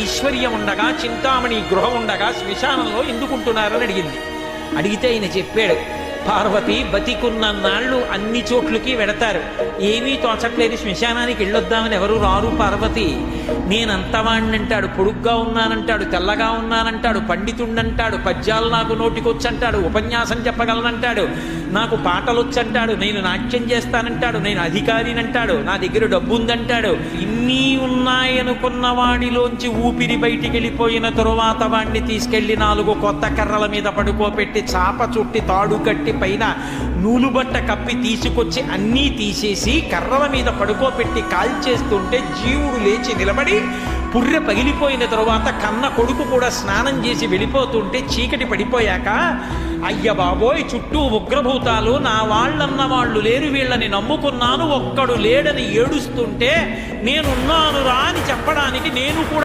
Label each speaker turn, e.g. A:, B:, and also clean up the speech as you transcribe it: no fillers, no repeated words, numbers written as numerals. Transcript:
A: ఐశ్వర్యం ఉండగా, చింతామణి గృహం ఉండగా శ్మశానంలో ఎందుకుంటున్నారని అడిగింది. అడిగితే ఆయన చెప్పాడు, పార్వతి బతికున్న నాళ్ళు అన్ని చోట్లకి వెడతారు, ఏమీ తోచట్లేదు, శ్మశానానికి వెళ్ళొద్దామని ఎవరు రారు పార్వతి. నేనంతవాణ్ణంటాడు, పొడుగ్గా ఉన్నానంటాడు, తెల్లగా ఉన్నానంటాడు, పండితుండంటాడు, పద్యాలు నాకు నోటికొచ్చంటాడు, ఉపన్యాసం చెప్పగలనంటాడు, నాకు పాటలొచ్చంటాడు, నేను నాట్యం చేస్తానంటాడు, నేను అధికారినంటాడు, నా దగ్గర డబ్బు ఉందంటాడు. ఇన్ని ఉన్నాయనుకున్న వాడిలోంచి ఊపిరి బయటికి వెళ్ళిపోయిన తరువాత వాడిని తీసుకెళ్లి 4 కొత్త కర్రల మీద పడుకోబెట్టి చాప చుట్టి తాడు కట్టి పైన నూలుబట్ట కప్పి తీసుకొచ్చి అన్నీ తీసేసి కర్రల మీద పడుకోబెట్టి కాల్చేస్తుంటే జీవుడు లేచి నిలబడి పుర్రె పగిలిపోయిన తరువాత కన్న కొడుకు కూడా స్నానం చేసి వెళ్ళిపోతుంటే చీకటి పడిపోయాక, అయ్య బాబోయ్ చుట్టూ ఉగ్రభూతాలు, నా వాళ్ళన్న వాళ్ళు లేరు, వీళ్ళని నమ్ముకున్నాను, ఒక్కడు లేడని ఏడుస్తుంటే నేనున్నాను రా అని చెప్పడానికి నేను కూడా